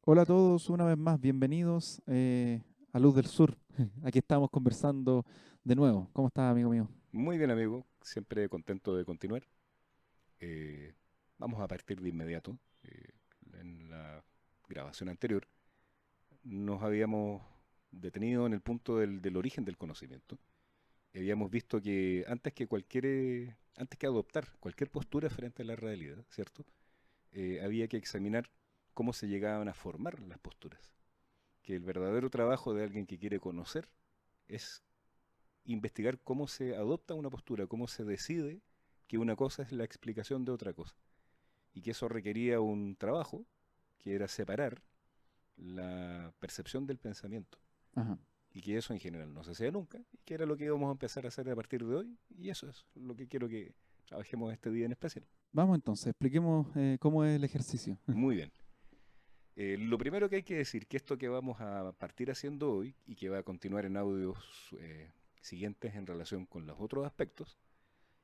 Hola a todos, una vez más, bienvenidos a Luz del Sur. Aquí estamos conversando de nuevo. ¿Cómo estás, amigo mío? Muy bien, amigo. Siempre contento de continuar. Eh, Vamos a partir de inmediato. En la grabación anterior nos habíamos detenido en el punto del origen del conocimiento. Habíamos visto que antes que adoptar cualquier postura frente a la realidad, ¿cierto? Había que examinar cómo se llegaban a formar las posturas. Que el verdadero trabajo de alguien que quiere conocer es investigar cómo se adopta una postura, cómo se decide que una cosa es la explicación de otra cosa. Y que eso requería un trabajo que era separar la percepción del pensamiento. Ajá. Y que eso en general no se hacía nunca, y que era lo que íbamos a empezar a hacer a partir de hoy, y eso es lo que quiero que trabajemos este día en especial. Vamos entonces, expliquemos cómo es el ejercicio. Muy bien. Lo primero que hay que decir, que esto que vamos a partir haciendo hoy, y que va a continuar en audios siguientes en relación con los otros aspectos,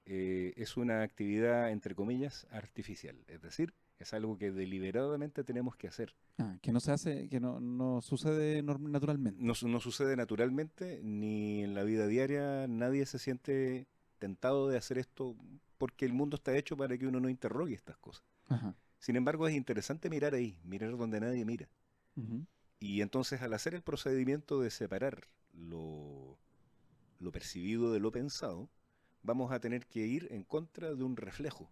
es una actividad, entre comillas, artificial. Es decir, es algo que deliberadamente tenemos que hacer. Que no se hace, que no sucede No, naturalmente. no sucede naturalmente, ni en la vida diaria nadie se siente tentado de hacer esto porque el mundo está hecho para que uno no interrogue estas cosas. Ajá. Sin embargo, es interesante mirar ahí, mirar donde nadie mira. Ujú. Y entonces al hacer el procedimiento de separar lo percibido de lo pensado, vamos a tener que ir en contra de un reflejo.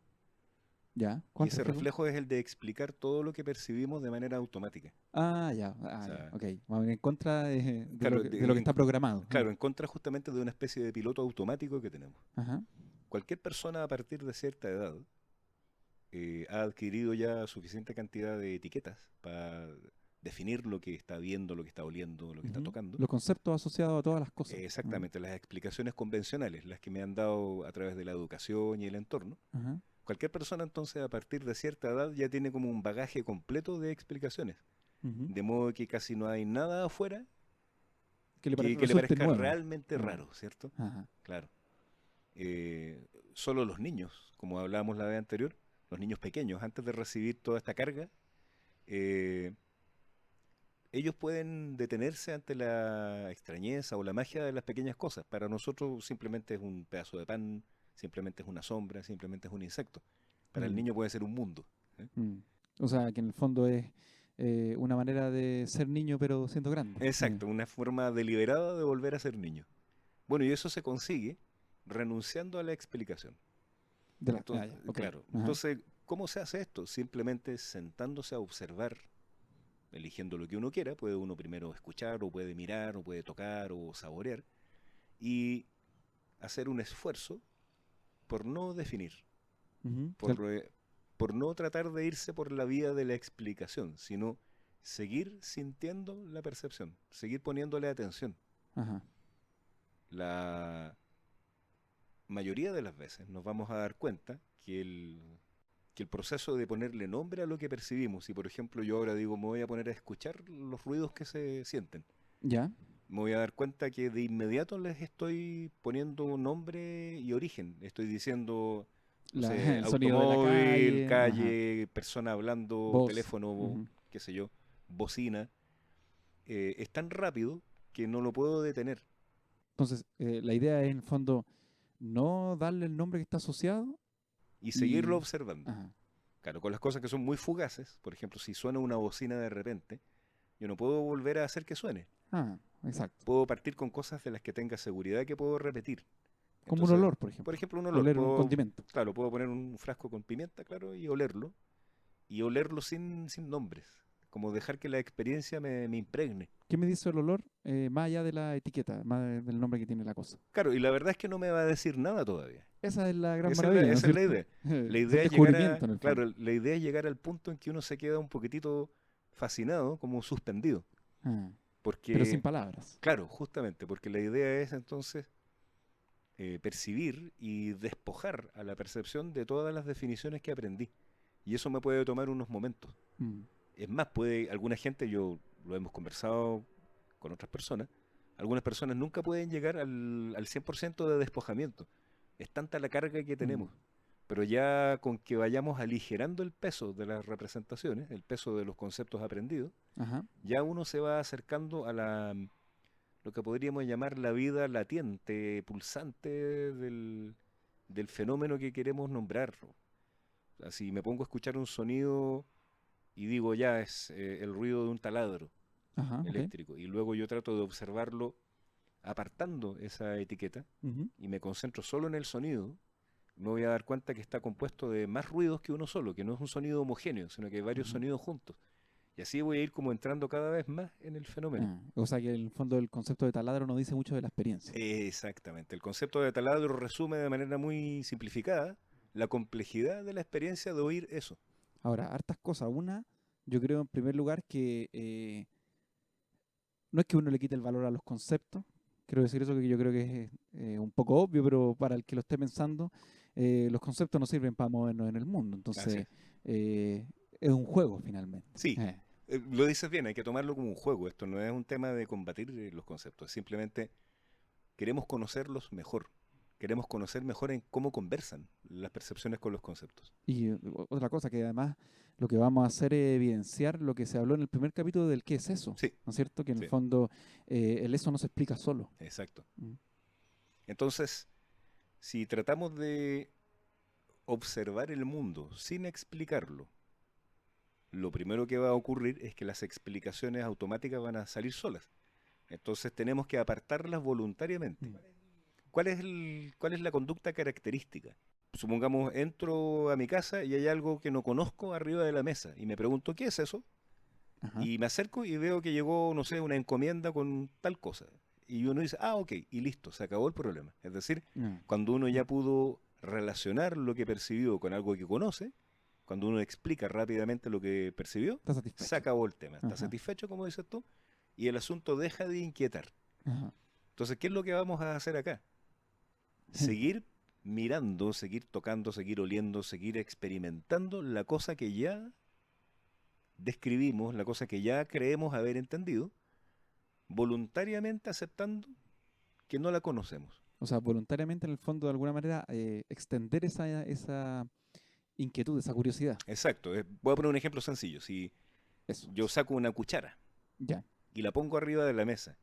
¿Ya? Y ¿Cuál ese reflejo? reflejo es el de explicar todo lo que percibimos de manera automática. O Ya, sea, ok. Vamos a ir en contra de claro, de lo que está programado. claro, en contra justamente de una especie de piloto automático que tenemos. Ajá. Cualquier persona a partir de cierta edad ha adquirido ya suficiente cantidad de etiquetas para definir lo que está viendo, lo que está oliendo, lo que está Ujú. tocando. Los conceptos asociados a todas las cosas. Exactamente, las explicaciones convencionales, las que me han dado a través de la educación y el entorno. Ajá. Cualquier persona entonces a partir de cierta edad ya tiene como un bagaje completo de explicaciones. Ujú. De modo que casi no hay nada afuera que le Resulte parezca nuevo. realmente Ah, raro, ¿cierto? ajá. Claro. Solo los niños, como hablábamos la vez anterior, los niños pequeños, antes de recibir toda esta carga, eh, ellos pueden detenerse ante la extrañeza o la magia de las pequeñas cosas. Para nosotros simplemente es un pedazo de pan, simplemente es una sombra, simplemente es un insecto. Para el Mm. niño puede ser un mundo. ¿Eh? Mm. O sea, que en el fondo es una manera de ser niño pero siendo grande. Exacto, una forma deliberada de volver a ser niño. Bueno, y eso se consigue renunciando a la explicación. Entonces, Ya, ok. claro, Ajá. entonces, ¿cómo se hace esto? Simplemente sentándose a observar, eligiendo lo que uno quiera, puede uno primero escuchar, o puede mirar, o puede tocar, o saborear, y hacer un esfuerzo por no definir, Ujú. O sea, por, eh, por no tratar de irse por la vía de la explicación, sino seguir sintiendo la percepción, seguir poniéndole atención. ajá. La mayoría de las veces nos vamos a dar cuenta que el proceso de ponerle nombre a lo que percibimos, si por ejemplo yo ahora digo me voy a poner a escuchar los ruidos que se sienten, Ya. me voy a dar cuenta que de inmediato les estoy poniendo nombre y origen. Estoy diciendo, no sé, El sonido de la automóvil, calle. Ajá. calle, persona hablando, Voz. teléfono, Ujú. qué sé yo, bocina. Es tan rápido que no lo puedo detener Entonces, la idea es en el fondo no darle el nombre que está asociado y seguirlo y... observando. Ajá. Claro, con las cosas que son muy fugaces, por ejemplo, si suena una bocina de repente, yo no puedo volver a hacer que suene. Ah, exacto. Puedo partir con cosas de las que tenga seguridad que puedo repetir. Como un Entonces, olor, por ejemplo. ejemplo, un olor. Oler un condimento. Claro, puedo poner un frasco con pimienta, claro, y olerlo sin nombres. Como dejar que la experiencia me impregne. ¿Qué me dice el olor más allá de la etiqueta, del nombre que tiene la cosa? Claro, y la verdad es que no me va a decir nada todavía. Esa es la gran Esa es la, maravilla, ¿no es esa es la cierto? idea. La Es el idea es llegar descubrimiento a, en el fondo. claro, la idea es llegar al punto en que uno se queda un poquitito fascinado, como suspendido. Ah, pero sin Porque, palabras. claro, justamente, porque la idea es entonces percibir y despojar a la percepción de todas las definiciones que aprendí. Y eso me puede tomar unos momentos. Mm. Es más, alguna gente, yo lo hemos conversado con otras personas, algunas personas nunca pueden llegar al 100% de despojamiento. Es tanta la carga que Mm. tenemos. pero ya con que vayamos aligerando el peso de las representaciones, el peso de los conceptos aprendidos, Ajá. ya uno se va acercando a lo que podríamos llamar la vida latiente, pulsante del fenómeno que queremos nombrar. O sea, si me pongo a escuchar un sonido y digo ya es el ruido de un taladro Ajá, ok. eléctrico, y luego yo trato de observarlo apartando esa etiqueta Ujú. y me concentro solo en el sonido, me voy a dar cuenta que está compuesto de más ruidos que uno solo, que no es un sonido homogéneo, sino que hay varios Ujú. sonidos juntos. Y así voy a ir como entrando cada vez más en el fenómeno. O sea que en el fondo el concepto de taladro no dice mucho de la experiencia. Exactamente. El concepto de taladro resume de manera muy simplificada la complejidad de la experiencia de oír eso. Ahora, hartas cosas. Una, yo creo en primer lugar que no es que uno le quite el valor a los conceptos. Quiero decir eso que yo creo que es un poco obvio, pero para el que lo esté pensando, los conceptos no sirven para movernos en el mundo. Así Entonces, es. eh, es un juego finalmente. Sí, lo dices bien, hay que tomarlo como un juego. Esto no es un tema de combatir los conceptos, simplemente queremos conocerlos mejor. Queremos conocer mejor en cómo conversan las percepciones con los conceptos. Y otra cosa que además lo que vamos a hacer es evidenciar lo que se habló en el primer capítulo del qué es eso, Sí, ¿no es cierto? Que en el sí, fondo el eso no se explica solo. exacto. Mm. Entonces, si tratamos de observar el mundo sin explicarlo, lo primero que va a ocurrir es que las explicaciones automáticas van a salir solas. Entonces tenemos que apartarlas voluntariamente. Mm. ¿Cuál es la conducta característica? Supongamos, entro a mi casa y hay algo que no conozco arriba de la mesa y me pregunto, ¿qué es eso? Ajá. Y me acerco y veo que llegó, no sé, una encomienda con tal cosa. Y uno dice, ah, ok, y listo, se acabó el problema. Es decir, Mm. cuando uno ya pudo relacionar lo que percibió con algo que conoce, cuando uno explica rápidamente lo que percibió, Está se satisfecho. acabó el tema. Está Ajá. satisfecho, como dices tú, y el asunto deja de inquietar. Ajá. Entonces, ¿qué es lo que vamos a hacer acá? Seguir mirando, seguir tocando, seguir oliendo, seguir experimentando la cosa que ya describimos, la cosa que ya creemos haber entendido, voluntariamente aceptando que no la conocemos. O sea, voluntariamente en el fondo de alguna manera extender esa inquietud, esa curiosidad. Exacto. Voy a poner un ejemplo sencillo. Si Eso. yo saco una cuchara Ya. y la pongo arriba de la mesa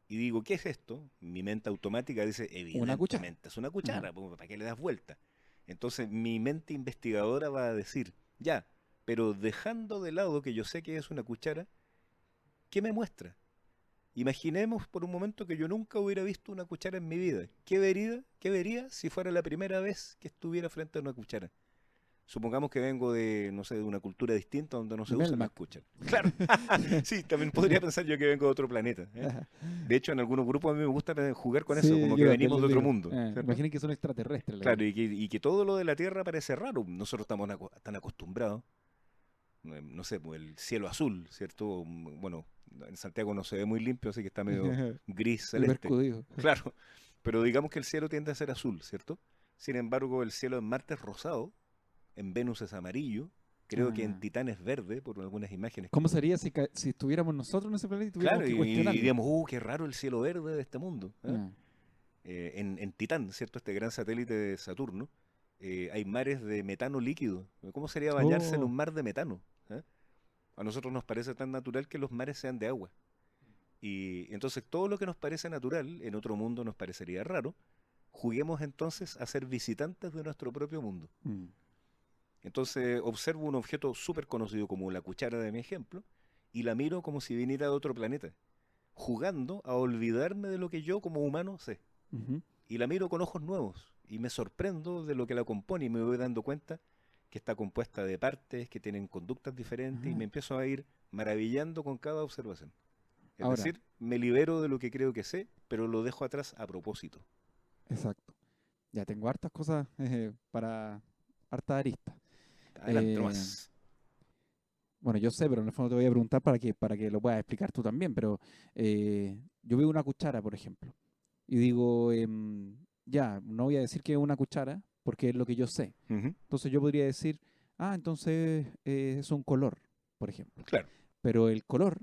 y digo, ¿qué es esto? Mi mente automática dice, Una cuchara. evidentemente es una Ajá. cuchara, pues, ¿para qué le das vuelta? Entonces mi mente investigadora va a decir, ya, pero dejando de lado que yo sé que es una cuchara, ¿qué me muestra? Imaginemos por un momento que yo nunca hubiera visto una cuchara en mi vida. Qué vería si fuera la primera vez que estuviera frente a una cuchara? Supongamos que vengo de, no sé, de una cultura distinta donde no De se usan las Melmac. cucharas. Claro, sí, también podría pensar yo que vengo de otro planeta, ¿eh? Ajá. De hecho, en algunos grupos a mí me gusta jugar con eso, Sí, como que yo también venimos de les otro digo. mundo, ¿cierto? Imaginen que son extraterrestres. Les Claro, digo. y que todo lo de la Tierra parece raro. Nosotros estamos tan acostumbrados, no sé, pues el cielo azul, ¿cierto? Bueno, en Santiago no se ve muy limpio, así que está medio gris Y celeste. percudido. Claro, pero digamos que el cielo tiende a ser azul, ¿cierto? Sin embargo, el cielo en Marte es rosado, en Venus es amarillo, creo que en Ah. Titán es verde, por algunas imágenes que ¿Cómo hemos visto. sería si estuviéramos nosotros en ese planeta y tuviéramos Claro, que y cuestionarlo? digamos, qué raro el cielo verde de este mundo, ¿eh? Ah. En Titán, ¿cierto? Este gran satélite de Saturno, hay mares de metano líquido. ¿Cómo sería bañarse en Oh. un mar de metano? ¿Eh? A nosotros nos parece tan natural que los mares sean de agua. Y entonces todo lo que nos parece natural, en otro mundo nos parecería raro. Juguemos entonces a ser visitantes de nuestro propio mundo. Mm. Entonces observo un objeto súper conocido como la cuchara de mi ejemplo y la miro como si viniera de otro planeta, jugando a olvidarme de lo que yo como humano sé. Ujú. Y la miro con ojos nuevos y me sorprendo de lo que la compone y me voy dando cuenta que está compuesta de partes que tienen conductas diferentes y Ah. me empiezo a ir maravillando con cada observación. Es Ahora, decir, me libero de lo que creo que sé, pero lo dejo atrás a propósito. exacto. Ya tengo hartas cosas para hartas aristas. Adelante Eh, nomás. bueno, yo sé, pero en el fondo te voy a preguntar para que lo puedas explicar tú también. Pero yo veo una cuchara, por ejemplo, y digo, ya, no voy a decir que es una cuchara porque es lo que yo sé. Ujú, Entonces yo podría decir, entonces es un color, por ejemplo. claro, Pero el color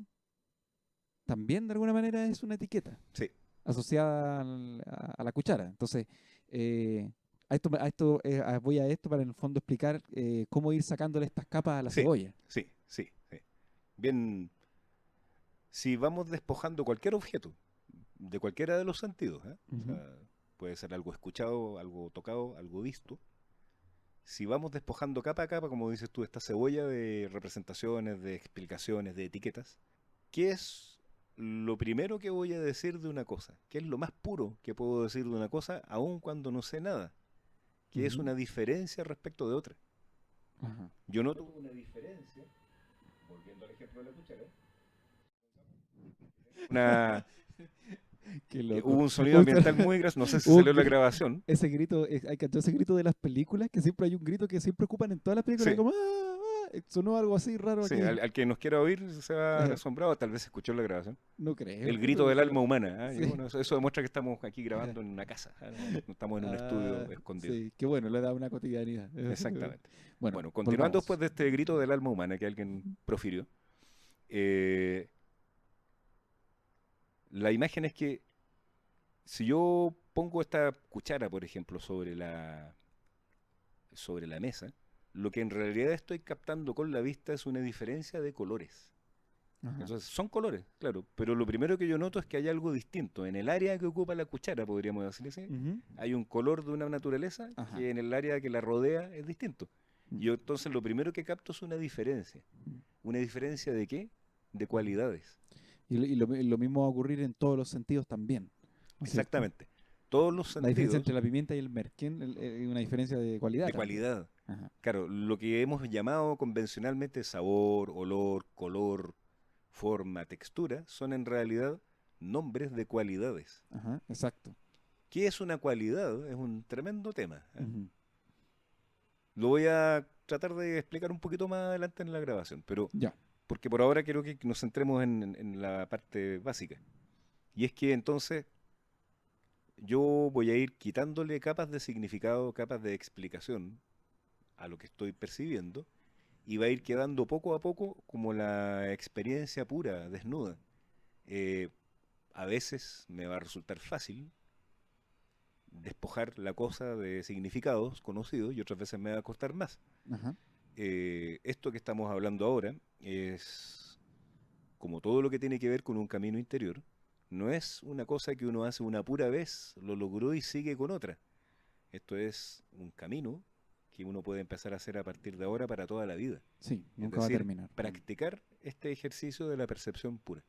también de alguna manera es una etiqueta sí. asociada a la cuchara. Entonces, eh, voy a esto para en el fondo explicar cómo ir sacándole estas capas a la Sí, cebolla. sí, sí, sí. Bien, si vamos despojando cualquier objeto, de cualquiera de los sentidos, ¿eh? O Ujú, sea, puede ser algo escuchado, algo tocado, algo visto. Si vamos despojando capa a capa, como dices tú, esta cebolla de representaciones, de explicaciones, de etiquetas, ¿qué es lo primero que voy a decir de una cosa? ¿Qué es lo más puro que puedo decir de una cosa, aun cuando no sé nada? ¿Qué es ujú, una diferencia respecto de otra? ajá. Yo noto una diferencia, volviendo al ejemplo de la cuchara, una, Qué que loco. hubo un sonido Uy, pero, ambiental muy gracioso, no sé si hubo un salió en la gri- grabación. ese grito, hay cachado ese grito de las películas, que siempre hay un grito que siempre ocupan en todas las películas, Sí, como sonó algo así raro sí, aquí. al que nos quiera oír se va a ver Ajá, asombrado, tal vez escuchó la grabación. no creo, El grito del pero alma humana, ¿ah? Y sí. bueno, eso demuestra que estamos aquí Ajá. grabando en una casa, ¿ah? No estamos en un Ah, estudio escondido. sí, qué bueno, le da una cotidianidad. Exactamente. Bueno, Bueno, continuando después volvamos. de este grito del alma humana que alguien profirió, eh, la imagen es que si yo pongo esta cuchara, por ejemplo, sobre la mesa, lo que en realidad estoy captando con la vista es una diferencia de colores. Ajá. Entonces, son colores, claro, pero lo primero que yo noto es que hay algo distinto. En el área que ocupa la cuchara, podríamos decir así, Ujú, hay un color de una naturaleza ajá. que en el área que la rodea es distinto. Mm, Y yo entonces lo primero que capto es una diferencia. mm. ¿Una diferencia de qué? De cualidades. Y lo mismo va a ocurrir en todos los sentidos también, ¿no es cierto? Exactamente. Todos los La diferencia sentidos entre la pimienta y el merquén es una diferencia de cualidad de también. cualidad. Ajá, Claro, lo que hemos llamado convencionalmente sabor, olor, color, forma, textura, son en realidad nombres de cualidades. ajá, exacto. ¿Qué es una cualidad? Es un tremendo tema, ¿eh? Ujú, Lo voy a tratar de explicar un poquito más adelante en la grabación, pero ya. porque por ahora quiero que nos centremos en la parte básica. Y es que entonces yo voy a ir quitándole capas de significado, capas de explicación a lo que estoy percibiendo y va a ir quedando poco a poco como la experiencia pura, desnuda. Eh, a veces me va a resultar fácil despojar la cosa de significados conocidos y otras veces me va a costar más. Ajá. Esto que estamos hablando ahora es como todo lo que tiene que ver con un camino interior. No es una cosa que uno hace una pura vez, lo logró y sigue con otra. Esto es un camino que uno puede empezar a hacer a partir de ahora para toda la vida. Sí, Es nunca va a decir, terminar. practicar este ejercicio de la percepción pura.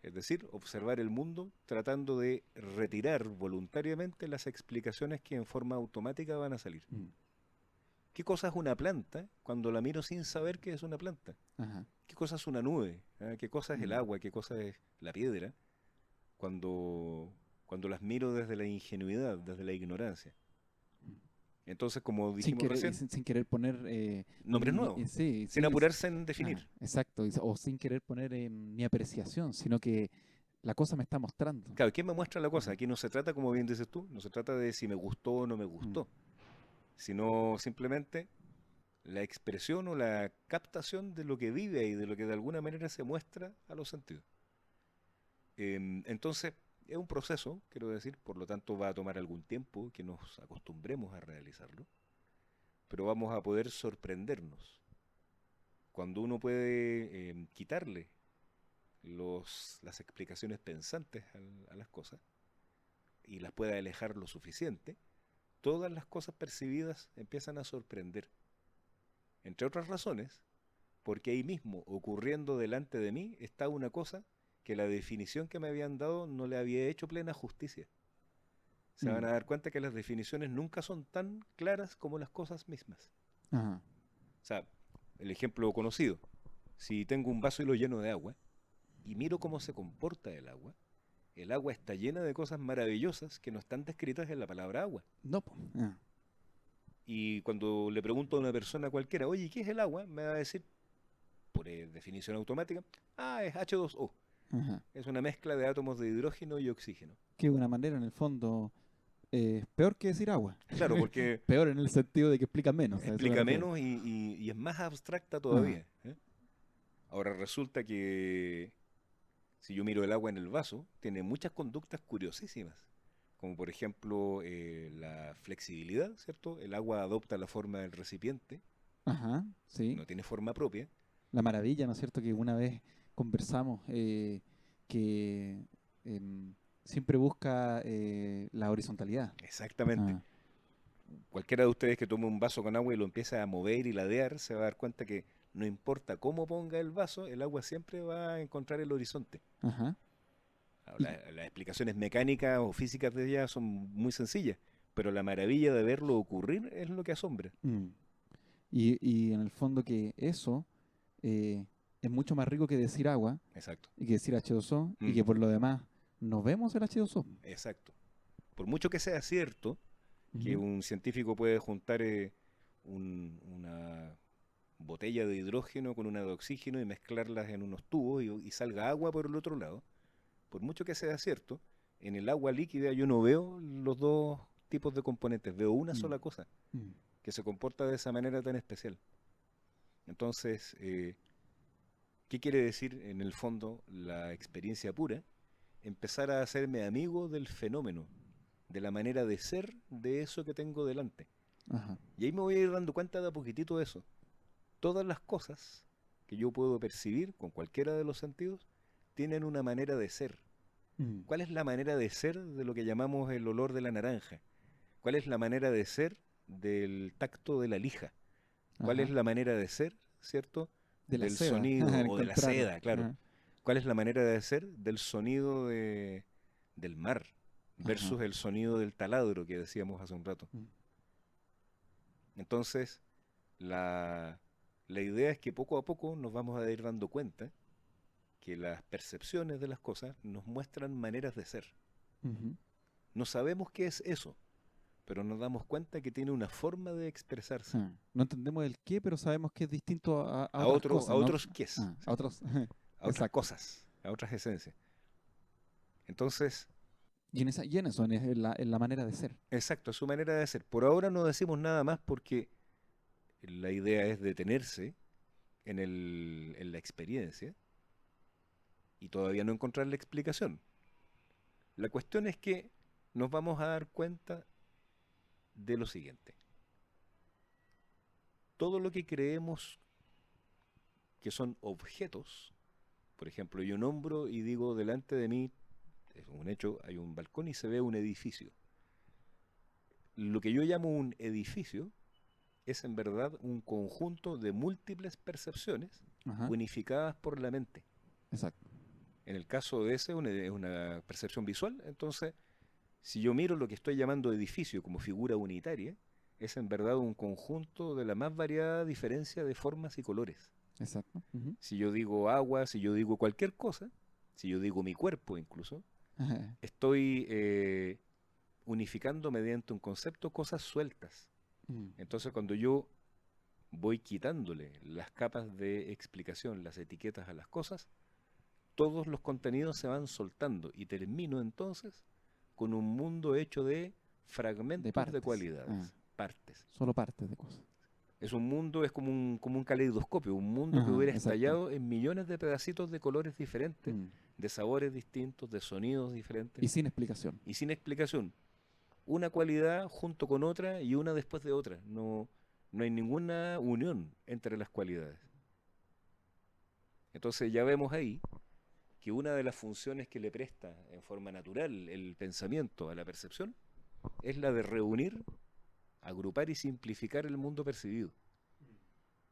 Es decir, observar el mundo tratando de retirar voluntariamente las explicaciones que en forma automática van a salir. Mm, ¿Qué cosa es una planta cuando la miro sin saber que es una planta? ajá. ¿Qué cosa es una nube? ¿Ah? ¿Qué cosa es el Mm, agua? ¿Qué cosa es la piedra? Cuando las miro desde la ingenuidad, desde la ignorancia. mm. Entonces, como Sin dijimos querer, y recién, sin querer poner nombres nuevos, sí, sin sí, apurarse en definir. ajá, exacto, o sin querer poner ni apreciación, sino que la cosa me está mostrando. Claro, ¿quién me muestra la cosa? Ajá. Aquí no se trata, como bien dices tú, no se trata de si me gustó o no me Mm, gustó, sino simplemente la expresión o la captación de lo que vive y de lo que de alguna manera se muestra a los sentidos. Entonces, es un proceso, quiero decir, por lo tanto va a tomar algún tiempo que nos acostumbremos a realizarlo, pero vamos a poder sorprendernos. Cuando uno puede quitarle las explicaciones pensantes a las cosas y las pueda alejar lo suficiente, todas las cosas percibidas empiezan a sorprender. Entre otras razones, porque ahí mismo, ocurriendo delante de mí, está una cosa que la definición que me habían dado no le había hecho plena justicia. Se van mm, a dar cuenta que las definiciones nunca son tan claras como las cosas mismas. ajá. O sea, el ejemplo conocido, si tengo un vaso y lo lleno de agua y miro cómo se comporta el agua está llena de cosas maravillosas que no están descritas en la palabra agua. No, po. Ah, Y cuando le pregunto a una persona cualquiera, oye, ¿qué es el agua? Me va a decir, por definición automática, es H2O. ajá. Es una mezcla de átomos de hidrógeno y oxígeno. Que de una manera, en el fondo, peor que decir agua. Claro, porque Peor en el sentido de que explica menos, a eso me explica refiero. menos y es más abstracta Ajá. todavía, ¿eh? Ahora resulta que si yo miro el agua en el vaso, tiene muchas conductas curiosísimas. como por ejemplo la flexibilidad, ¿cierto? El agua adopta la forma del recipiente, Ajá, sí. no tiene forma propia. La maravilla, ¿no es cierto? Que una vez conversamos que em, siempre busca la horizontalidad. Exactamente. Ah, Cualquiera de ustedes que tome un vaso con agua y lo empiece a mover y ladear, se va a dar cuenta que no importa cómo ponga el vaso, el agua siempre va a encontrar el horizonte. ajá. Y, Las explicaciones mecánicas o físicas de ella son muy sencillas, pero la maravilla de verlo ocurrir es lo que asombra. mm, y en el fondo que eso eh, es mucho más rico que decir agua Exacto. y que decir H2O y Mm, que por lo demás nos vemos el H2O. exacto. Por mucho que sea cierto que Ujú, un científico puede juntar una botella de hidrógeno con una de oxígeno y mezclarlas en unos tubos y salga agua por el otro lado, por mucho que sea cierto, en el agua líquida yo no veo los dos tipos de componentes, veo una mm, sola cosa mm, que se comporta de esa manera tan especial. Entonces, ¿qué quiere decir en el fondo la experiencia pura? Empezar a hacerme amigo del fenómeno, de la manera de ser de eso que tengo delante. ajá. Y ahí me voy a ir dando cuenta de a poquitito de eso. Todas las cosas que yo puedo percibir con cualquiera de los sentidos tienen una manera de ser. Mm, ¿Cuál es la manera de ser de lo que llamamos el olor de la naranja? ¿Cuál es la manera de ser del tacto de la lija? ¿Cuál es ajá. la manera de ser, cierto, De la del seda, sonido el o de la contrario. seda, claro? Ah, ¿Cuál es la manera de ser del sonido del mar ajá. versus el sonido del taladro que decíamos hace un rato? Mm, Entonces, la, la idea es que poco a poco nos vamos a ir dando cuenta que las percepciones de las cosas nos muestran maneras de ser. ujú. No sabemos qué es eso, pero nos damos cuenta que tiene una forma de expresarse Ah, no entendemos el qué, pero sabemos que es distinto a a otras cosas, a ¿no? otros quiés, A ¿sí? otros. A otras Exacto. cosas, a otras esencias. Entonces, Y en eso, en la manera de ser. exacto, es su manera de ser. Por ahora no decimos nada más porque la idea es detenerse en la experiencia y todavía no encontrar la explicación. La cuestión es que nos vamos a dar cuenta de lo siguiente. Todo lo que creemos que son objetos, por ejemplo, yo nombro y digo delante de mí, es un hecho, hay un balcón y se ve un edificio. Lo que yo llamo un edificio es en verdad un conjunto de múltiples percepciones Ajá, unificadas por la mente. exacto. En el caso de ese es una percepción visual, entonces si yo miro lo que estoy llamando edificio como figura unitaria, es en verdad un conjunto de la más variada diferencia de formas y colores. Exacto. Ujú. Si yo digo agua, si yo digo cualquier cosa, si yo digo mi cuerpo incluso, Ajá, estoy unificando mediante un concepto cosas sueltas. mm, Entonces cuando yo voy quitándole las capas de explicación, las etiquetas a las cosas, todos los contenidos se van soltando y termino entonces con un mundo hecho de de fragmentos de partes. Ah, cualidades, partes. solo partes de cosas. Es un mundo, es como un caleidoscopio, un mundo que Ajá, hubiera exacto. estallado en millones de pedacitos de colores diferentes, Mm. de sabores distintos, de sonidos diferentes Y sin explicación. y sin explicación. Una cualidad junto con otra y una después de otra. No, no hay ninguna unión entre las cualidades. Entonces ya vemos ahí que una de las funciones que le presta en forma natural el pensamiento a la percepción es la de reunir, agrupar y simplificar el mundo percibido.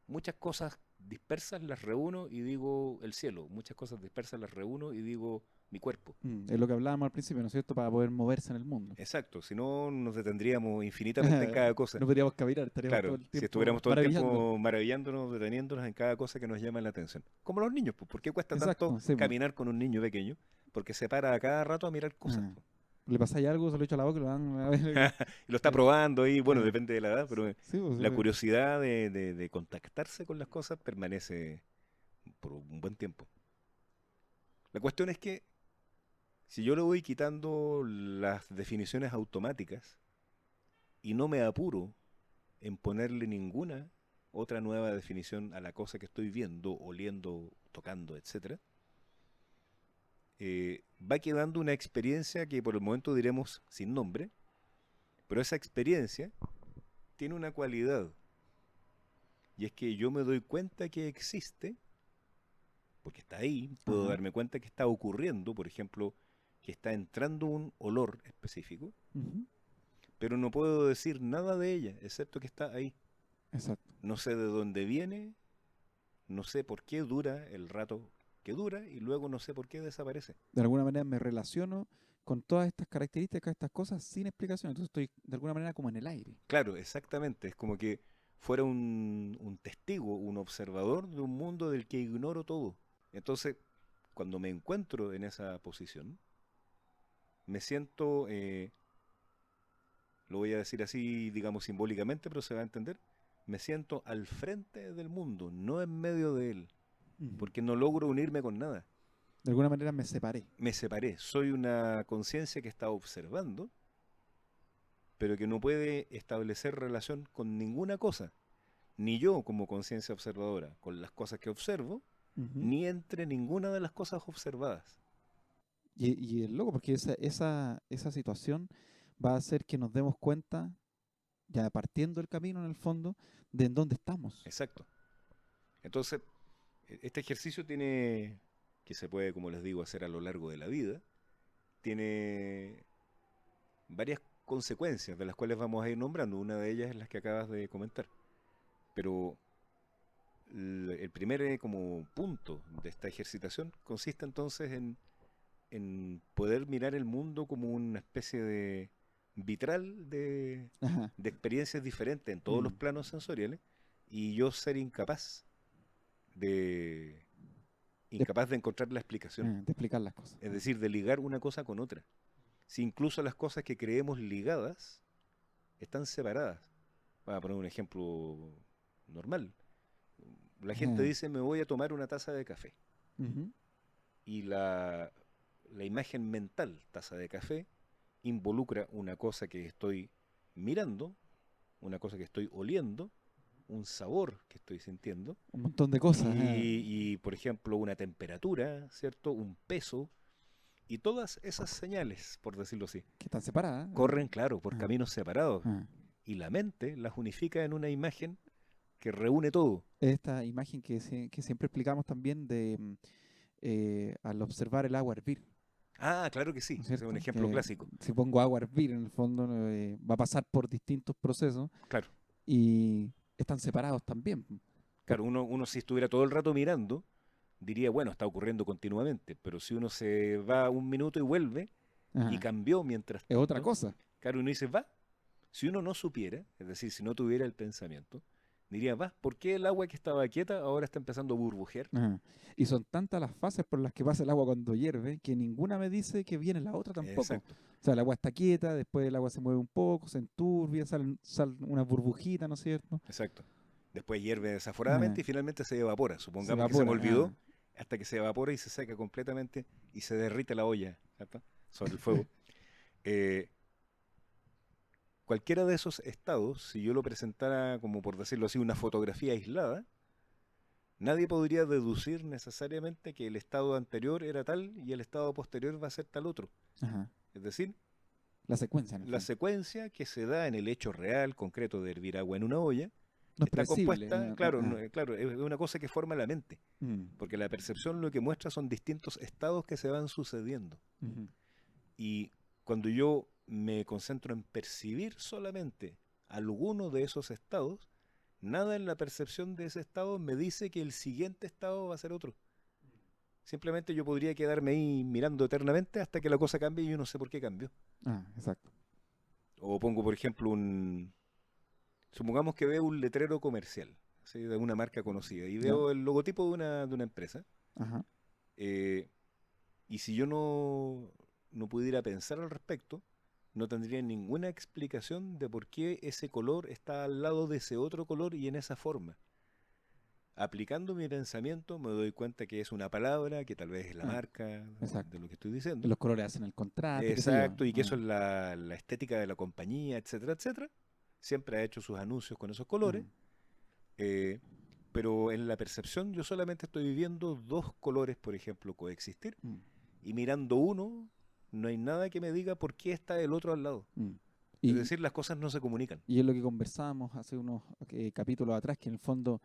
Muchas cosas dispersas las reúno y digo el cielo, muchas cosas dispersas las reúno y digo mi cuerpo. Es lo que hablábamos al principio, ¿no es cierto? Para poder moverse en el mundo. Exacto, si no nos detendríamos infinitamente en cada cosa. No podríamos caminar, estaríamos todo Claro, el si tiempo estuviéramos todo el maravillando. tiempo maravillándonos, deteniéndonos en cada cosa que nos llama la atención. Como los niños, pues, ¿por qué cuesta tanto Exacto, sí, po. caminar con un niño pequeño? Porque se para a cada rato a mirar cosas, Ah, pues. le pasáis algo, se lo echo a la boca y lo dan a ver. Y lo está probando ahí, bueno, Ah, depende de la edad, pero sí, pues, la curiosidad de contactarse con las cosas permanece por un buen tiempo. La cuestión es que si yo le voy quitando las definiciones automáticas y no me apuro en ponerle ninguna otra nueva definición a la cosa que estoy viendo, oliendo, tocando, etcétera, va quedando una experiencia que por el momento diremos sin nombre, pero esa experiencia tiene una cualidad, y es que yo me doy cuenta que existe, porque está ahí, puedo Ajá. darme cuenta que está ocurriendo, por ejemplo, que está entrando un olor específico, Ujú. pero no puedo decir nada de ella, excepto que está ahí. Exacto. No sé de dónde viene, no sé por qué dura el rato que dura y luego no sé por qué desaparece. De alguna manera me relaciono con todas estas características, estas cosas sin explicación. Entonces estoy de alguna manera como en el aire. Claro, exactamente, es como que fuera un testigo, un observador de un mundo del que ignoro todo. Entonces, cuando me encuentro en esa posición, me siento, lo voy a decir así, digamos simbólicamente, pero se va a entender, me siento al frente del mundo, no en medio de él, Ujú. porque no logro unirme con nada. De alguna manera me separé. Me separé, soy una conciencia que está observando, pero que no puede establecer relación con ninguna cosa, ni yo como conciencia observadora con las cosas que observo, Ujú. ni entre ninguna de las cosas observadas. Y es loco porque esa situación va a hacer que nos demos cuenta, ya partiendo el camino en el fondo, de en dónde estamos. Exacto. Entonces, este ejercicio tiene, que se puede, como les digo, hacer a lo largo de la vida, tiene varias consecuencias de las cuales vamos a ir nombrando. Una de ellas es las que acabas de comentar. Pero el primer como punto de esta ejercitación consiste entonces en poder mirar el mundo como una especie de vitral Ajá. de experiencias diferentes en todos los Mm. planos sensoriales y yo ser de, De, incapaz de encontrar la explicación, de explicar las cosas. es Mm. decir, de ligar una cosa con otra. Si incluso las cosas que creemos ligadas están separadas. Voy a poner un ejemplo normal. La gente Ajá. dice, me voy a tomar una taza de café. Ujú. Y la imagen mental, taza de café, involucra una cosa que estoy mirando, una cosa que estoy oliendo, un sabor que estoy sintiendo, Un montón de cosas. Ajá. por ejemplo, una temperatura, ¿cierto? Un peso, y todas esas señales, por decirlo así, Que están separadas. corren, claro, por Ajá. caminos separados, Ajá. y la mente las unifica en una imagen que reúne todo. Esta imagen que siempre explicamos también de al observar el agua hervir, Ah, claro que sí, ¿no es ese es un cierto? ejemplo Que clásico. si pongo agua a hervir, en el fondo va a pasar por distintos procesos Claro, y están separados también. Por- claro, uno si estuviera todo el rato mirando, diría, bueno, está ocurriendo continuamente, pero si uno se va un minuto y vuelve y Ajá. cambió mientras Es otra tanto, cosa. claro, uno dice, va, si uno no supiera, es decir, si no tuviera el pensamiento, diría, va, ¿por qué el agua que estaba quieta ahora está empezando a burbujear? Ajá. Y son tantas las fases por las que pasa el agua cuando hierve que ninguna me dice que viene la otra tampoco. Exacto, O sea, el agua está quieta, después el agua se mueve un poco, se enturbia, salen unas burbujitas, ¿no es cierto? exacto. Después hierve Ajá. desaforadamente y finalmente se evapora. Se Supongamos que se me evapora. olvidó, hasta que se evapora y se seca completamente y se derrite la olla, ¿cierto? Sobre el fuego. Eh, Cualquiera de esos estados, si yo lo presentara como por decirlo así, una fotografía aislada, nadie podría deducir necesariamente que el estado anterior era tal y el estado posterior va a ser tal otro. Ajá. Es decir, La secuencia en el la fondo. secuencia que se da en el hecho real, concreto de hervir agua en una olla, No es está predecible. compuesta, claro, claro, es una cosa que forma la mente, Mm. porque la percepción lo que muestra son distintos estados que se van sucediendo. Ujú. Y cuando yo me concentro en percibir solamente alguno de esos estados, nada en la percepción de ese estado me dice que el siguiente estado va a ser otro. Simplemente yo podría quedarme ahí mirando eternamente hasta que la cosa cambie y yo no sé por qué cambió. Ah, exacto. O pongo, por ejemplo, supongamos que veo un letrero comercial, ¿sí? De una marca conocida, y ¿Ya? veo el logotipo de una empresa. Ajá. eh, y si yo no pudiera pensar al respecto, no tendría ninguna explicación de por qué ese color está al lado de ese otro color y en esa forma. Aplicando mi pensamiento me doy cuenta que es una palabra, que tal vez es la Ah, marca de exacto. lo que estoy Que diciendo. los colores hacen el contraste, qué sé yo. Exacto, y que eso Ah, es la estética de la compañía, etcétera, etcétera. Siempre ha hecho sus anuncios con esos mm, colores, eh, pero en la percepción yo solamente estoy viviendo dos colores, por ejemplo, coexistir, mm. y mirando uno, no hay nada que me diga por qué está el otro al lado. Mm. Es Y, decir, las cosas no se comunican. y es lo que conversábamos hace unos capítulos atrás, que en el fondo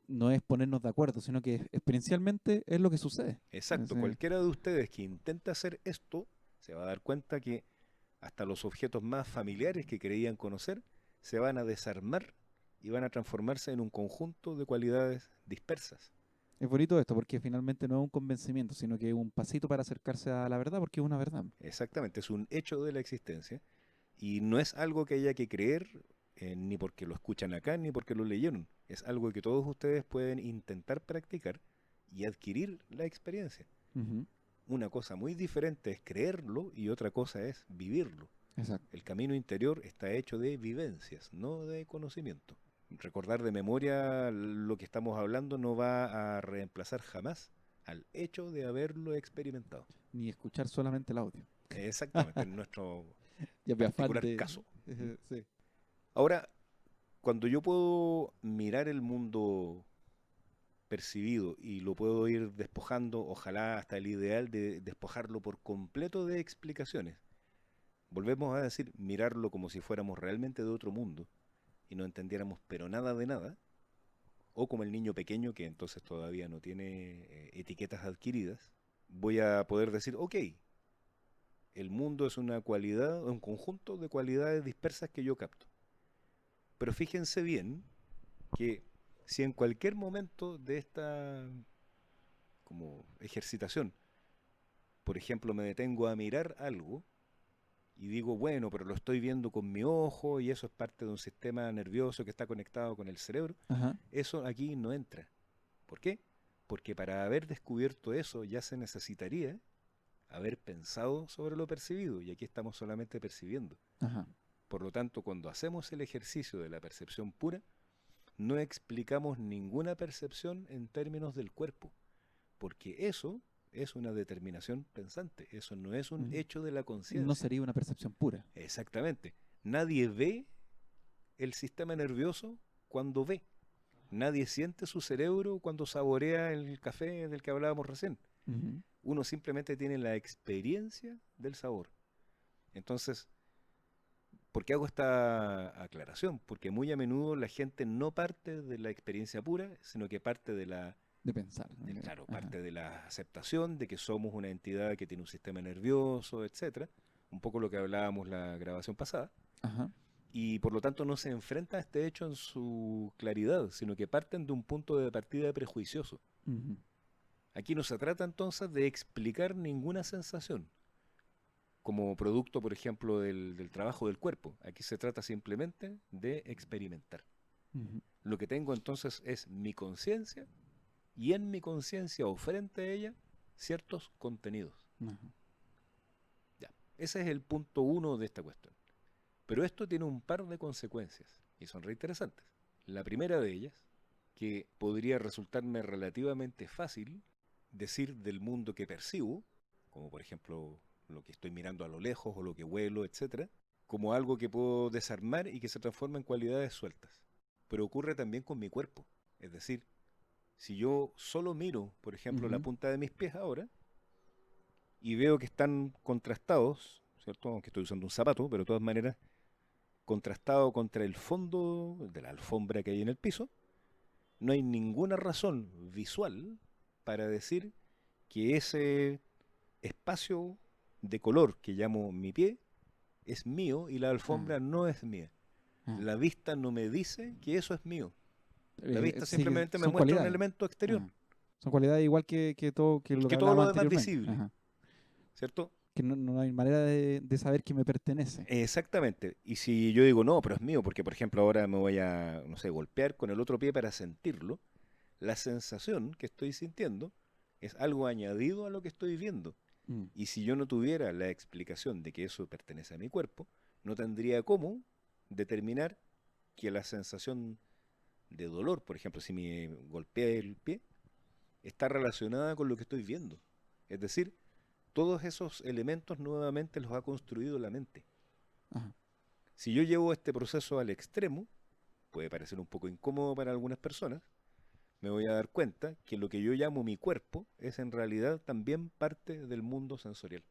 no es ponernos de acuerdo, sino que experiencialmente es lo que sucede. Exacto, cualquiera de ustedes que intente hacer esto se va a dar cuenta que hasta los objetos más familiares que creían conocer se van a desarmar y van a transformarse en un conjunto de cualidades dispersas. Es bonito esto, porque finalmente no es un convencimiento, sino que es un pasito para acercarse a la verdad, porque es una verdad. Exactamente, es un hecho de la existencia y no es algo que haya que creer ni porque lo escuchan acá ni porque lo leyeron. Es algo que todos ustedes pueden intentar practicar y adquirir la experiencia. Ujú. Una cosa muy diferente es creerlo y otra cosa es vivirlo. Exacto. El camino interior está hecho de vivencias, no de conocimiento. Recordar de memoria lo que estamos hablando no va a reemplazar jamás al hecho de haberlo experimentado. Ni escuchar solamente el audio. Exactamente, en nuestro Ya me afán particular de... caso. Sí. Ahora, cuando yo puedo mirar el mundo percibido y lo puedo ir despojando, ojalá hasta el ideal de despojarlo por completo de explicaciones, volvemos a decir, mirarlo como si fuéramos realmente de otro mundo y no entendiéramos pero nada de nada, o como el niño pequeño que entonces todavía no tiene etiquetas adquiridas, voy a poder decir, ok, el mundo es una cualidad, un conjunto de cualidades dispersas que yo capto. Pero fíjense bien que si en cualquier momento de esta como ejercitación, por ejemplo, me detengo a mirar algo y digo, bueno, pero lo estoy viendo con mi ojo y eso es parte de un sistema nervioso que está conectado con el cerebro, Ajá. eso aquí no entra. ¿Por qué? Porque para haber descubierto eso ya se necesitaría haber pensado sobre lo percibido y aquí estamos solamente percibiendo. Ajá. Por lo tanto, cuando hacemos el ejercicio de la percepción pura, no explicamos ninguna percepción en términos del cuerpo, porque eso es una determinación pensante, eso no es un Mm. hecho de la No conciencia. sería una percepción pura. Exactamente. Nadie ve el sistema nervioso cuando ve. Nadie siente su cerebro cuando saborea el café del que hablábamos recién. Ujú. Uno simplemente tiene la experiencia del sabor. Entonces, ¿por qué hago esta aclaración? Porque muy a menudo la gente no parte de la experiencia pura, sino que parte de la, De pensar. claro, Ajá. parte de la aceptación de que somos una entidad que tiene un sistema nervioso, etcétera. Un poco lo que hablábamos la grabación pasada. Ajá. Y por lo tanto no se enfrenta a este hecho en su claridad, sino que parten de un punto de partida prejuicioso. Ujú. Aquí no se trata entonces de explicar ninguna sensación, como producto, por ejemplo, del trabajo del cuerpo. Aquí se trata simplemente de experimentar. Ujú. Lo que tengo entonces es mi conciencia y en mi conciencia o frente a ella ciertos contenidos. Ajá. Ya, ese es el punto uno de esta cuestión. Pero esto tiene un par de consecuencias y son re interesantes. La primera de ellas, que podría resultarme relativamente fácil decir del mundo que percibo, como por ejemplo lo que estoy mirando a lo lejos o lo que huelo, etcétera, como algo que puedo desarmar y que se transforma en cualidades sueltas. Pero ocurre también con mi cuerpo. Es decir, si yo solo miro, por ejemplo, la Ujú. punta de mis pies ahora y veo que están contrastados, ¿cierto? Aunque estoy usando un zapato, pero de todas maneras contrastado contra el fondo de la alfombra que hay en el piso, no hay ninguna razón visual para decir que ese espacio de color que llamo mi pie es mío y la Ah, alfombra no es mía. ah. La vista no me dice que eso es mío. La vista Sí, que simplemente me son muestra un cualidades. elemento exterior, Ajá. Son cualidades igual que todo, que lo que que todo lo hablábamos demás anteriormente. visible, Ajá. ¿cierto? Que no hay manera de saber que me pertenece. Exactamente. Y si yo digo, no, pero es mío, porque por ejemplo ahora me voy a, no sé, golpear con el otro pie para sentirlo, la sensación que estoy sintiendo es algo añadido a lo que estoy viendo. Mm. Y si yo no tuviera la explicación de que eso pertenece a mi cuerpo, no tendría cómo determinar que la sensación de dolor, por ejemplo, si me golpea el pie, está relacionada con lo que estoy viendo. Es decir, todos esos elementos nuevamente los ha construido la mente. Ajá. Si yo llevo este proceso al extremo, puede parecer un poco incómodo para algunas personas, me voy a dar cuenta que lo que yo llamo mi cuerpo es en realidad también parte del mundo sensorial.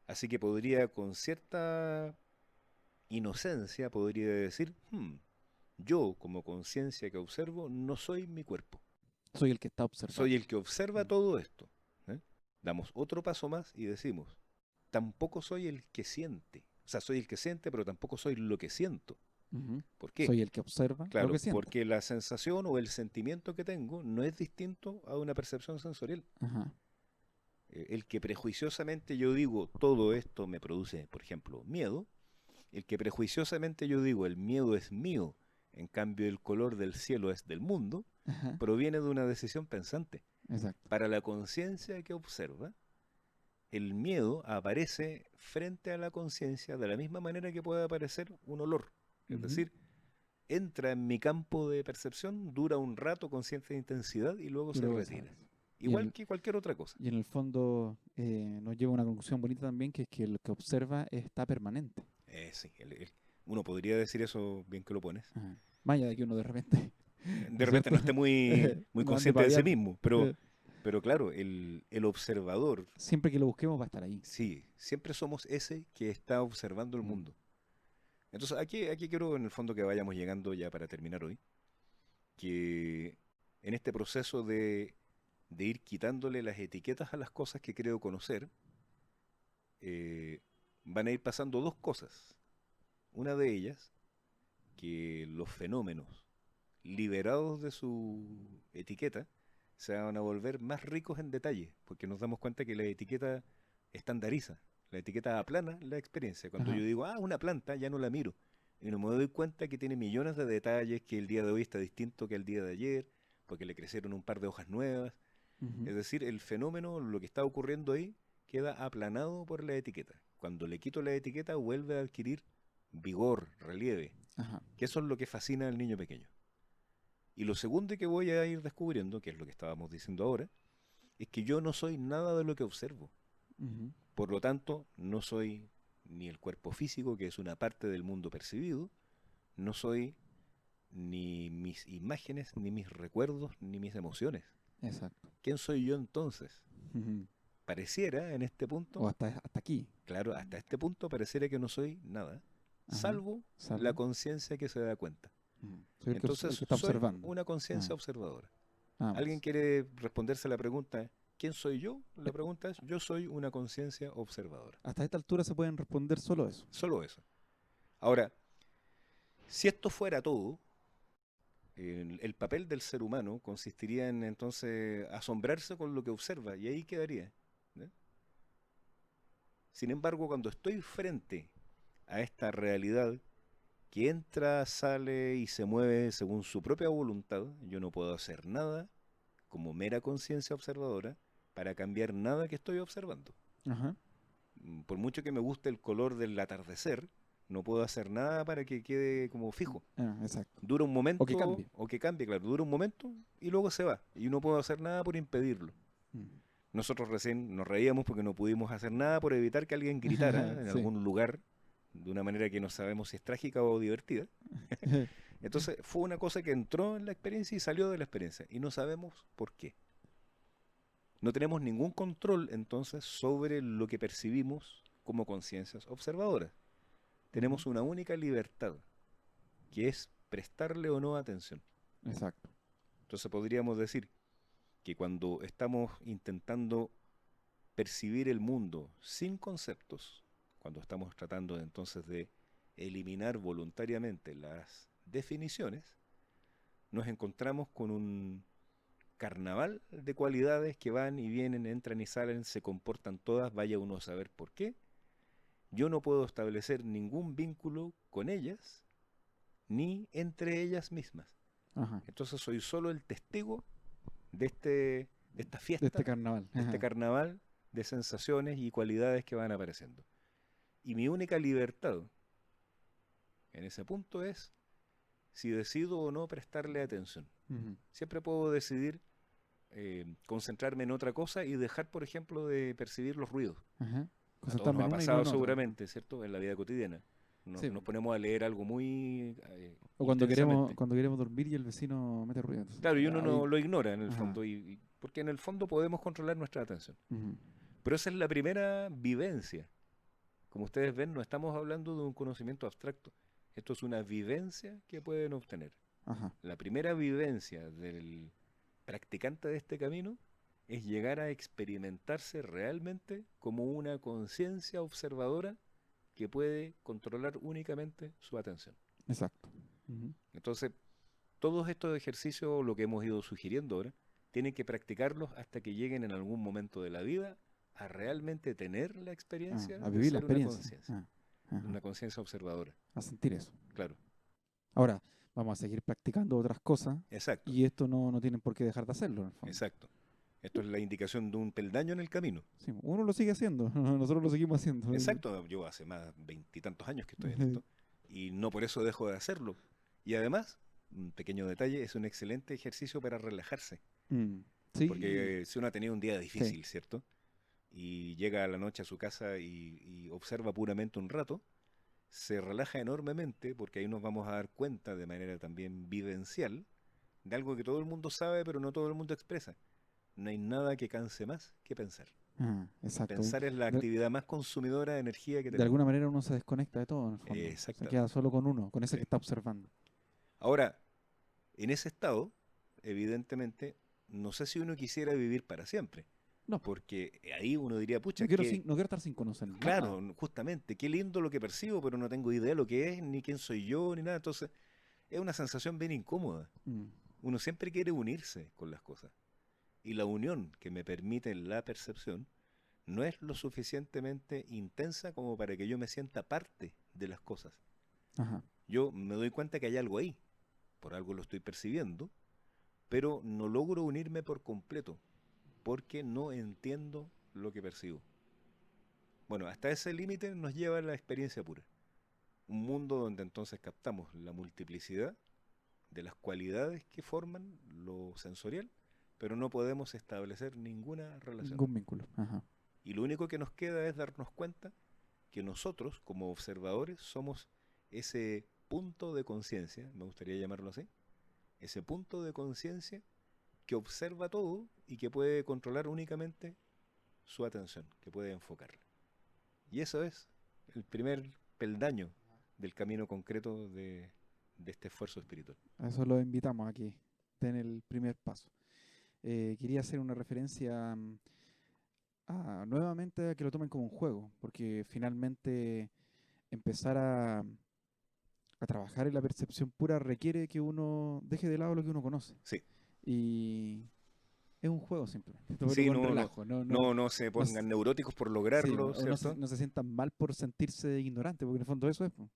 Así que podría, con cierta inocencia, podría decir, yo como conciencia que observo no soy mi cuerpo, Soy el que está soy observando. el que observa Mm. todo esto. ¿Eh? Damos otro paso más y decimos, tampoco soy el que siente. O sea, soy el que siente, pero tampoco soy lo que siento. Ujú. ¿Por qué? Soy el que observa lo Claro, que siente. porque la sensación o el sentimiento que tengo no es distinto a una percepción sensorial. Ajá. El que prejuiciosamente yo digo todo esto me produce, por ejemplo, miedo, el que prejuiciosamente yo digo el miedo es mío, en cambio el color del cielo es del mundo, Ajá. proviene de una decisión pensante. Exacto. Para la conciencia que observa, el miedo aparece frente a la conciencia de la misma manera que puede aparecer un olor. Es Ujú. decir, entra en mi campo de percepción, dura un rato con cierta intensidad y luego Y se luego retira. desaparece. Y Igual que cualquier otra cosa. y en el fondo nos lleva a una conclusión bonita también, que es que lo que observa está permanente. Sí, uno podría decir eso bien que lo pones. Ajá. Vaya de que uno de repente, ¿no De es repente cierto? no esté muy No ande consciente de sí paviando. mismo, Eh, pero claro, el observador, Siempre que lo busquemos va a estar ahí. sí, siempre somos ese que está observando el Mm. mundo. Entonces, aquí quiero en el fondo que vayamos llegando ya para terminar hoy, que en este proceso de ir quitándole las etiquetas a las cosas que creo conocer, eh, van a ir pasando dos cosas. Una de ellas, que los fenómenos liberados de su etiqueta se van a volver más ricos en detalle, porque nos damos cuenta que la etiqueta estandariza, la etiqueta aplana la experiencia. Cuando Ajá. yo digo, una planta, ya no la miro, y no me doy cuenta que tiene millones de detalles, que el día de hoy está distinto que el día de ayer, porque le crecieron un par de hojas nuevas. Ujú. Es decir, el fenómeno, lo que está ocurriendo ahí, queda aplanado por la etiqueta. Cuando le quito la etiqueta, vuelve a adquirir vigor, relieve, Ajá. que eso es lo que fascina al niño pequeño. Y lo segundo que voy a ir descubriendo, que es lo que estábamos diciendo ahora, es que yo no soy nada de lo que observo. Ujú. Por lo tanto, no soy ni el cuerpo físico, que es una parte del mundo percibido, no soy ni mis imágenes, ni mis recuerdos, ni mis emociones. Exacto. ¿Quién soy yo entonces? Ujú. Pareciera en este punto, O hasta aquí. claro, hasta este punto pareciera que no soy nada, Ajá. salvo la Salvo. conciencia que se da cuenta. Ujú. Soy el Entonces, que está soy observando. una conciencia Ah, observadora. nada ¿Alguien más. quiere responderse a la pregunta, ¿quién soy yo? La Eh, pregunta es, yo soy una conciencia observadora. Hasta esta altura se pueden responder solo eso. Solo eso. Ahora, si esto fuera todo, el papel del ser humano consistiría en entonces asombrarse con lo que observa y ahí quedaría. ¿Ya? Sin embargo, cuando estoy frente a esta realidad que entra, sale y se mueve según su propia voluntad, yo no puedo hacer nada como mera conciencia observadora para cambiar nada que estoy observando. Ajá. Por mucho que me guste el color del atardecer, no puedo hacer nada para que quede como fijo. Ah, exacto. Dura un O que momento, cambie. o que cambie, claro, dura un momento y luego se va. Y no puedo hacer nada por impedirlo. Mm. Nosotros recién nos reíamos porque no pudimos hacer nada por evitar que alguien gritara en Sí. algún lugar de una manera que no sabemos si es trágica o divertida. Entonces fue una cosa que entró en la experiencia y salió de la experiencia y no sabemos por qué. No tenemos ningún control entonces sobre lo que percibimos como conciencias observadoras. Ujú. Tenemos una única libertad, que es prestarle o no atención. Exacto. Entonces podríamos decir que cuando estamos intentando percibir el mundo sin conceptos, cuando estamos tratando entonces de eliminar voluntariamente las definiciones, nos encontramos con un carnaval de cualidades que van y vienen, entran y salen, se comportan todas, vaya uno a saber por qué. Yo no puedo establecer ningún vínculo con ellas, ni entre ellas mismas. Ajá. Entonces soy solo el testigo de esta De este fiesta, carnaval. de este Ajá. carnaval de sensaciones y cualidades que van apareciendo. Y mi única libertad en ese punto es si decido o no prestarle atención. Ujú. Siempre puedo decidir concentrarme en otra cosa y dejar, por ejemplo, de percibir los ruidos. Ajá. A todos Concentrarme nos ha en una y no pasado en otra. seguramente, ¿cierto? En la vida cotidiana. Sí, Nos ponemos a leer algo muy o intensamente. cuando queremos dormir y el vecino mete ruido. Entonces, Claro, y uno ahí, no lo ignora en el ajá. fondo, porque en el fondo podemos controlar nuestra atención. Ujú, Pero esa es la primera vivencia. Como ustedes ven, no estamos hablando de un conocimiento abstracto. Esto es una vivencia que pueden obtener. ajá. La primera vivencia del practicante de este camino es llegar a experimentarse realmente como una conciencia observadora que puede controlar únicamente su atención. Exacto. Ujú. Entonces, todos estos ejercicios, lo que hemos ido sugiriendo ahora, tienen que practicarlos hasta que lleguen en algún momento de la vida a realmente tener la Ah, experiencia a de vivir la ser experiencia. Ah, ajá. una conciencia observadora. A sentir eso. Claro, Ahora, vamos a seguir practicando otras cosas exacto, y esto no tienen por qué dejar de hacerlo, en el fondo. exacto. Esto es la indicación de un peldaño en el camino. Sí, uno lo sigue haciendo, nosotros lo seguimos haciendo. Exacto, yo hace más de veintitantos años que estoy en esto y no por eso dejo de hacerlo. Y además, un pequeño detalle, es un excelente ejercicio para relajarse. Mm, sí, Porque si uno ha tenido un día sí. difícil, ¿cierto? Y llega a la noche a su casa y observa puramente un rato, se relaja enormemente porque ahí nos vamos a dar cuenta de manera también vivencial de algo que todo el mundo sabe pero no todo el mundo expresa. No hay nada que canse más que pensar. Exacto. Pensar es la De, actividad más consumidora de energía que de tenemos. alguna manera uno se desconecta de todo, en el fondo. Se queda Exactamente. solo con uno, con ese que Sí. está observando. Ahora, en ese estado, evidentemente, no sé si uno quisiera vivir para siempre, No, porque ahí uno diría, pucha, no quiero estar sin conocer nada. claro, justamente, qué lindo lo que percibo, pero no tengo idea de lo que es, ni quién soy yo, ni nada. Entonces, es una sensación bien incómoda. Mm, Uno siempre quiere unirse con las cosas. Y la unión que me permite la percepción no es lo suficientemente intensa como para que yo me sienta parte de las cosas. ajá. Yo me doy cuenta que hay algo ahí, por algo lo estoy percibiendo, pero no logro unirme por completo, porque no entiendo lo que percibo. Bueno, hasta ese límite nos lleva la experiencia pura. Un mundo donde entonces captamos la multiplicidad de las cualidades que forman lo sensorial, pero no podemos establecer ninguna relación. Ningún vínculo. Ajá. Y lo único que nos queda es darnos cuenta que nosotros, como observadores, somos ese punto de conciencia, me gustaría llamarlo así, ese punto de conciencia que observa todo y que puede controlar únicamente su atención, que puede enfocarla. Y eso es el primer peldaño del camino concreto de este esfuerzo espiritual. A eso lo invitamos aquí, den el primer paso. Quería hacer una referencia nuevamente a que lo tomen como un juego, porque finalmente empezar a trabajar en la percepción pura requiere que uno deje de lado lo que uno conoce. Sí, Y es un juego simplemente, tómalo sí, con relajo, no se no, pongan neuróticos por sí, lograrlo, o ¿cierto? no se sientan mal por sentirse ignorante, porque en el fondo eso es, po,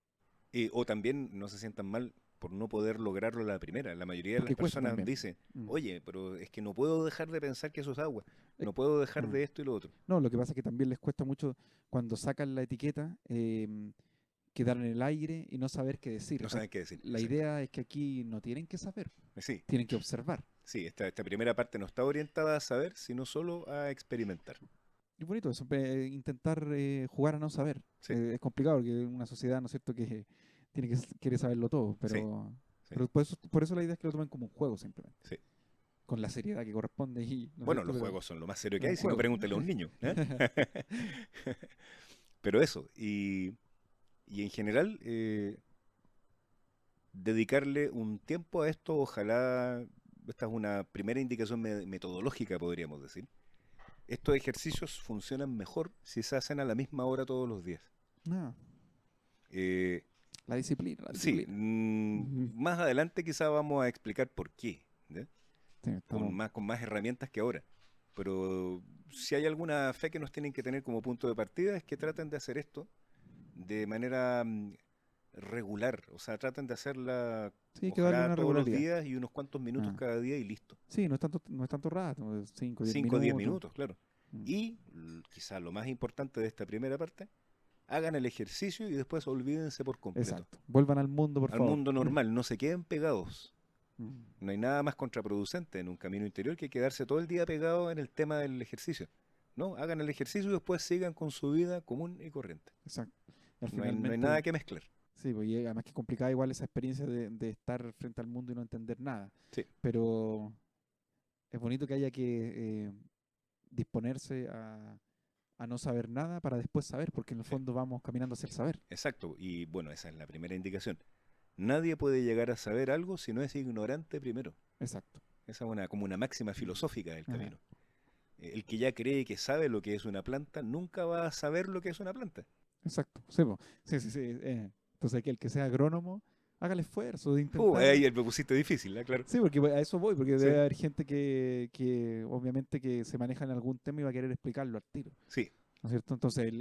O también no se sientan mal por no poder lograrlo a la primera. La mayoría de las porque cuesta personas también. dice, Mm. oye, pero es que no puedo dejar de pensar que eso es agua, Eh, no puedo dejar ah. de esto y lo otro. No, lo que pasa es que también les cuesta mucho cuando sacan la etiqueta quedar en el aire y no saber qué decir. No saben qué decir, La exacto. idea es que aquí no tienen que saber, Sí, tienen que observar. sí, esta primera parte no está orientada a saber, sino solo a experimentar. Y bonito eso, intentar jugar a no saber. Sí, Es complicado porque es una sociedad, ¿no es cierto?, que quiere saberlo todo, sí, sí, pero por eso la idea es que lo tomen como un juego simplemente, sí. con la seriedad que corresponde y, ¿no es Bueno, cierto? los Pero juegos son lo más serio es que un hay, si no juego. pregúntale a un niño. ¿Eh? Pero eso, y en general, dedicarle un tiempo a esto, ojalá, esta es una primera indicación metodológica, podríamos decir. Estos ejercicios funcionan mejor si se hacen a la misma hora todos los días. Ah, Eh, la disciplina, la sí, disciplina. Ujú. más adelante quizá vamos a explicar por qué, ¿ya? Sí, estamos. Con más herramientas que ahora. Pero si hay alguna fe que nos tienen que tener como punto de partida es que traten de hacer esto de manera regular. O sea, traten de hacerla Sí, hay que darle ojalá una todos los regularidad. días y unos cuantos minutos Ah. cada día y listo. Sí, no es tanto rato, 5 o 10 5 o 10 minutos. minutos, claro. Mm. Y quizá lo más importante de esta primera parte, hagan el ejercicio y después olvídense por completo. Exacto. Vuelvan al mundo, por Al favor. mundo normal, no se queden pegados. Mm. No hay nada más contraproducente en un camino interior que quedarse todo el día pegado en el tema del ejercicio. No, hagan el ejercicio y después sigan con su vida común y corriente. Exacto. Y No hay nada que mezclar. Sí, pues, y además que es complicada igual esa experiencia de estar frente al mundo y no entender nada. Sí, Pero es bonito que haya que disponerse a no saber nada para después saber, porque en el sí, fondo vamos caminando hacia el saber. exacto. Y bueno, esa es la primera indicación. Nadie puede llegar a saber algo si no es ignorante primero. Exacto. Esa es como una máxima filosófica del Ajá, camino. El que ya cree que sabe lo que es una planta, nunca va a saber lo que es una planta. exacto. Sí, po. Sí, sí, sí. Entonces, que el que sea agrónomo haga el esfuerzo de intentar. Ahí me pusiste difícil, ¿eh? Claro. Sí, porque a eso voy, porque debe Sí, haber gente que obviamente que se maneja en algún tema y va a querer explicarlo al tiro, sí, ¿no es cierto? Entonces,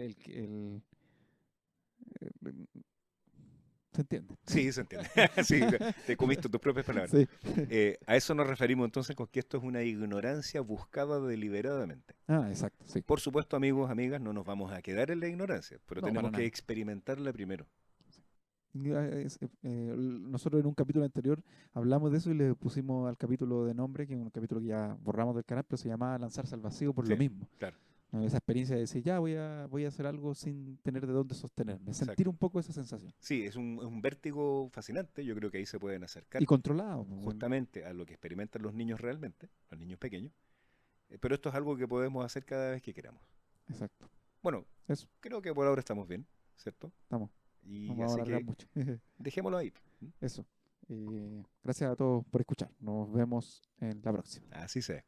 ¿se entiende? sí, se entiende. Sí, te comiste tus propias palabras. Sí. A eso nos referimos entonces con que esto es una ignorancia buscada deliberadamente. Ah, exacto, sí. Por supuesto, amigos, amigas, no nos vamos a quedar en la ignorancia, pero No, para tenemos que nada. experimentarla primero. Nosotros en un capítulo anterior hablamos de eso y le pusimos al capítulo de nombre, que es un capítulo que ya borramos del canal, pero se llamaba Lanzarse al vacío por Sí, lo mismo. claro, ¿No? Esa experiencia de decir, ya voy a hacer algo sin tener de dónde sostenerme. Sentir exacto. un poco esa sensación. Sí, es un vértigo fascinante. Yo creo que ahí se pueden Y acercar controlado, pues, bueno, justamente a lo que experimentan los niños realmente, los niños pequeños. Pero esto es algo que podemos hacer cada vez que queramos. exacto. Bueno, Eso, creo que por ahora estamos bien, ¿cierto? estamos. No Y vamos a así alargar que mucho. dejémoslo ahí. Eso. Gracias a todos por escuchar. Nos vemos en la próxima. Así sea.